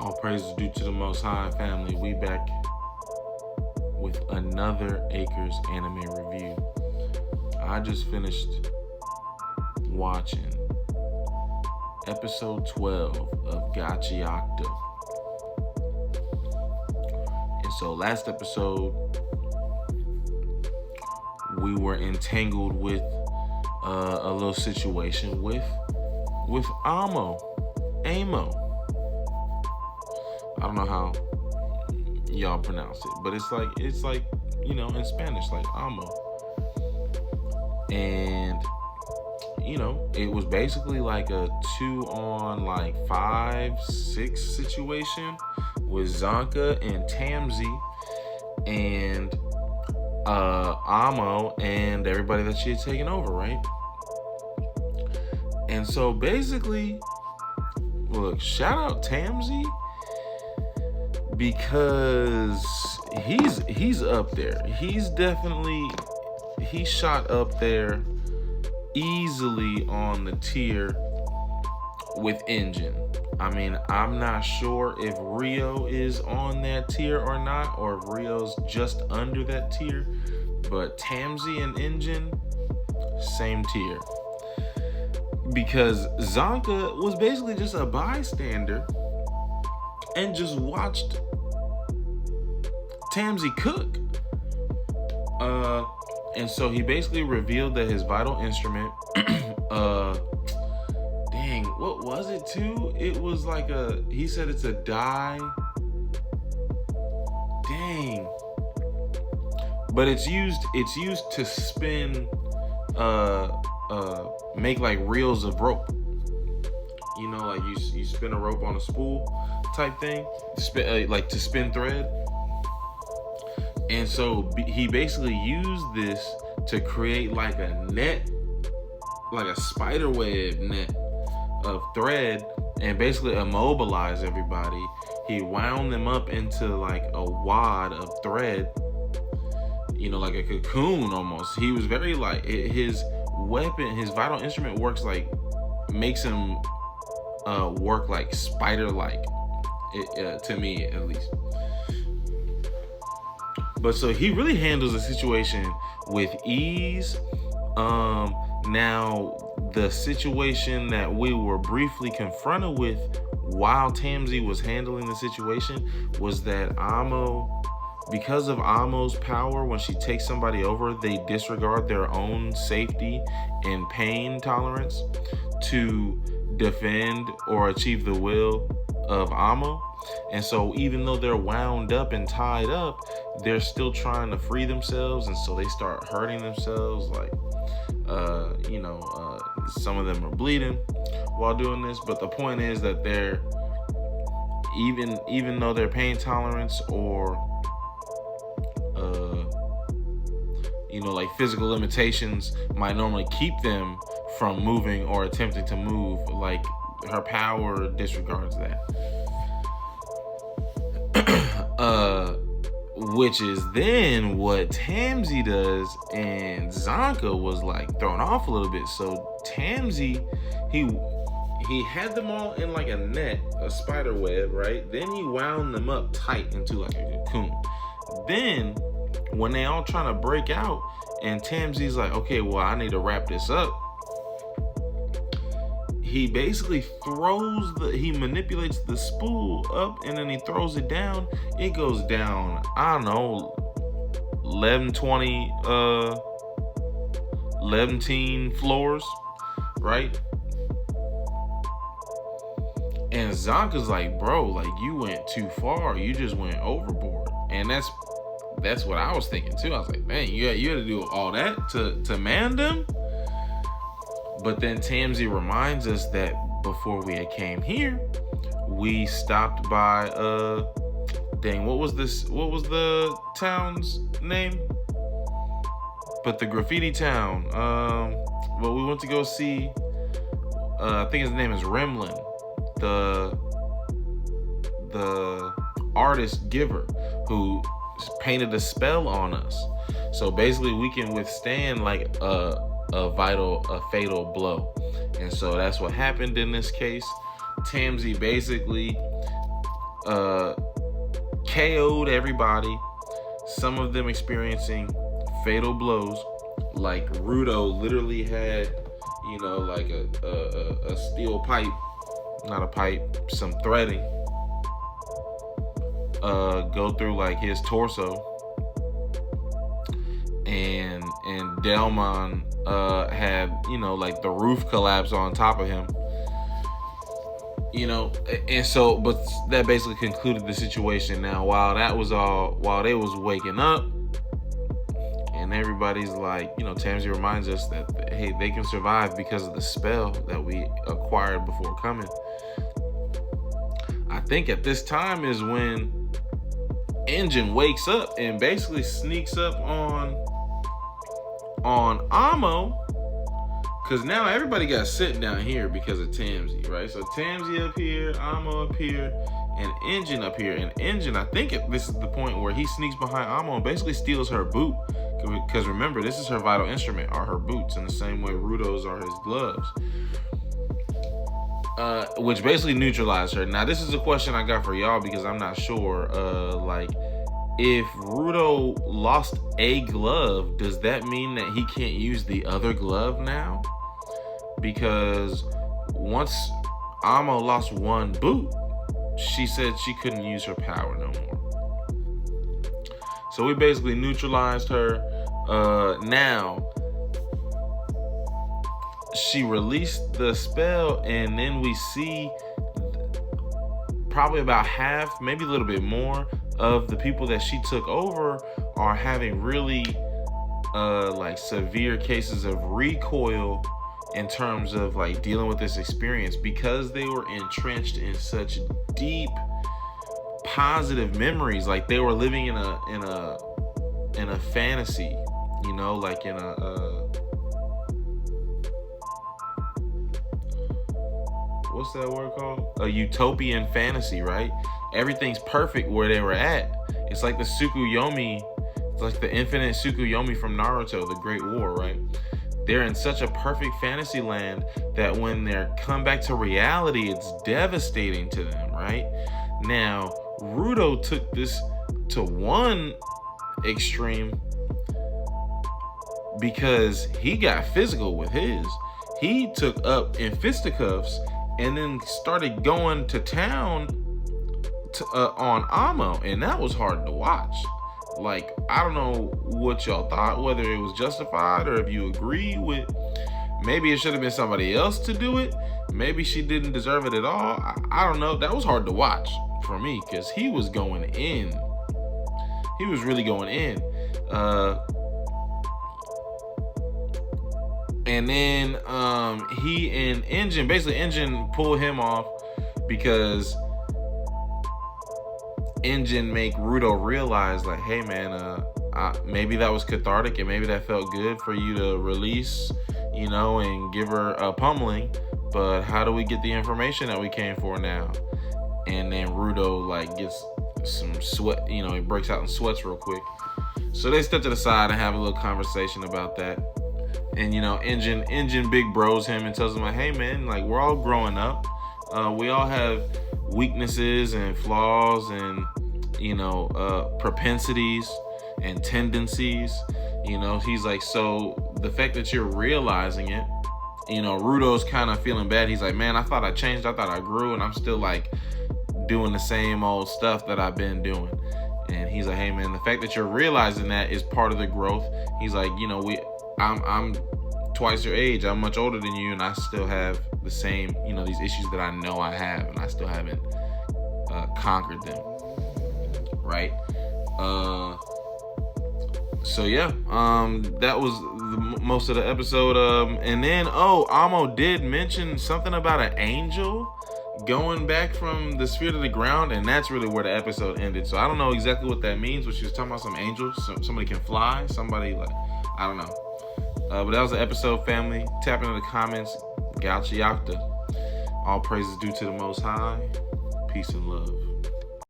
All praise is due to the Most High, family. We back with another Acres anime review. I just finished watching episode 12 of Gachiakuta. And so last episode, we were entangled with a little situation with Amo. I don't know how y'all pronounce it, but it's like in Spanish, like amo. And it was basically like a 2-on-5-6 situation with Zanka and Tamsey and Amo and everybody that she had taken over, right? And so basically, look, shout out Tamsey, because he's up there. He's shot up there easily on the tier with Engine. I mean, I'm not sure if Rio is on that tier or not, or if Rio's just under that tier, but Tamsey and Engine, same tier. Because Zanka was basically just a bystander and just watched Tamsey cook. And so he basically revealed that his vital instrument, what was it too? It was like he said it's a dye. But it's used to spin, make like reels of rope. Like you spin a rope on a spool type thing, like to spin thread. And so he basically used this to create like a net, like a spider web net of thread, and basically immobilize everybody. He wound them up into like a wad of thread, like a cocoon almost. He was very like, his weapon, his vital instrument makes him work like spider-like, to me at least. But so he really handles the situation with ease. Now, the situation that we were briefly confronted with while Tamsey was handling the situation was that because of Amo's power, when she takes somebody over, they disregard their own safety and pain tolerance to defend or achieve the will of Amo. And so even though they're wound up and tied up, they're still trying to free themselves, and so they start hurting themselves. Like, some of them are bleeding while doing this. But the point is that they're even though their pain tolerance or like physical limitations might normally keep them from moving or attempting to move, like her power disregards that. Which is then what Tamsey does, and Zanka was like thrown off a little bit. So Tamsey, he had them all in like a net, a spider web, right? Then he wound them up tight into like a cocoon. Then when they all trying to break out, and Tamsey's like, okay, well, I need to wrap this up. He basically he manipulates the spool up, and then he throws it down. It goes down, I don't know, 11 floors, right? And Zanka's like, bro, like, you went too far. You just went overboard. And that's what I was thinking too. I was like, man, you had to do all that to man them? But then Tamsey reminds us that before we had came here, we stopped by what was the town's name? But the graffiti town. Well, we went to go see, I think his name is Remlin, the artist giver who painted a spell on us. So basically we can withstand like a fatal blow. And so that's what happened in this case. Tamsey basically KO'd everybody. Some of them experiencing fatal blows. Like Rudo literally had, like a steel pipe, not a pipe, some threading, go through like his torso. And Delmon had, like the roof collapse on top of him. And so, but that basically concluded the situation. Now, while they was waking up, and everybody's like, Tamsey reminds us that, hey, they can survive because of the spell that we acquired before coming. I think at this time is when Engine wakes up and basically sneaks up on Amo. Because now everybody got sitting down here because of Tamsey, right? So Tamsey up here, Amo up here, and Engine up here. And Engine, I think this is the point where he sneaks behind Amo and basically steals her boot. Because remember, this is her vital instrument, are her boots, in the same way Rudo's are his gloves. Which basically neutralized her. Now, this is a question I got for y'all because I'm not sure. If Rudo lost a glove, does that mean that he can't use the other glove now? Because once Amo lost one boot, she said she couldn't use her power no more. So we basically neutralized her. Now, she released the spell, and then we see probably about half, maybe a little bit more, of the people that she took over are having really like severe cases of recoil in terms of like dealing with this experience, because they were entrenched in such deep positive memories. Like they were living in a fantasy, like in a what's that word called? A utopian fantasy, right? Everything's perfect where they were at. It's like the Tsukuyomi, it's like the infinite Tsukuyomi from Naruto, the Great War, right? They're in such a perfect fantasy land that when they come back to reality, it's devastating to them, right? Now, Rudo took this to one extreme because he got physical with his. He took up in fisticuffs and then started going to town on Amo, and that was hard to watch. Like, I don't know what y'all thought, whether it was justified or if you agree with, maybe it should have been somebody else to do it. Maybe she didn't deserve it at all. I don't know. That was hard to watch for me because he was going in. He was really going in. And then he and Engine pulled him off because Engine make Rudo realize, like, hey man, maybe that was cathartic and maybe that felt good for you to release, and give her a pummeling, but how do we get the information that we came for now? And then Rudo like gets some sweat, he breaks out in sweats real quick. So they step to the side and have a little conversation about that. And Engine big bros him and tells him, like, hey man, like, we're all growing up. We all have weaknesses and flaws and propensities and tendencies. He's like, so the fact that you're realizing it, Rudo's kind of feeling bad. He's like, man, I thought I changed, I thought I grew, and I'm still like doing the same old stuff that I've been doing. And he's like, hey man, the fact that you're realizing that is part of the growth. He's like, I'm twice your age, I'm much older than you, and I still have the same, these issues that I know I have, and I still haven't conquered them, right? So yeah, that was most of the episode. And then Amo did mention something about an angel going back from the sphere to the ground, and that's really where the episode ended. So I don't know exactly what that means, but she was talking about some angels, somebody can fly, somebody, like, I don't know. But that was the episode, family. Tap into the comments. Gachiakuta. All praises due to the Most High. Peace and love.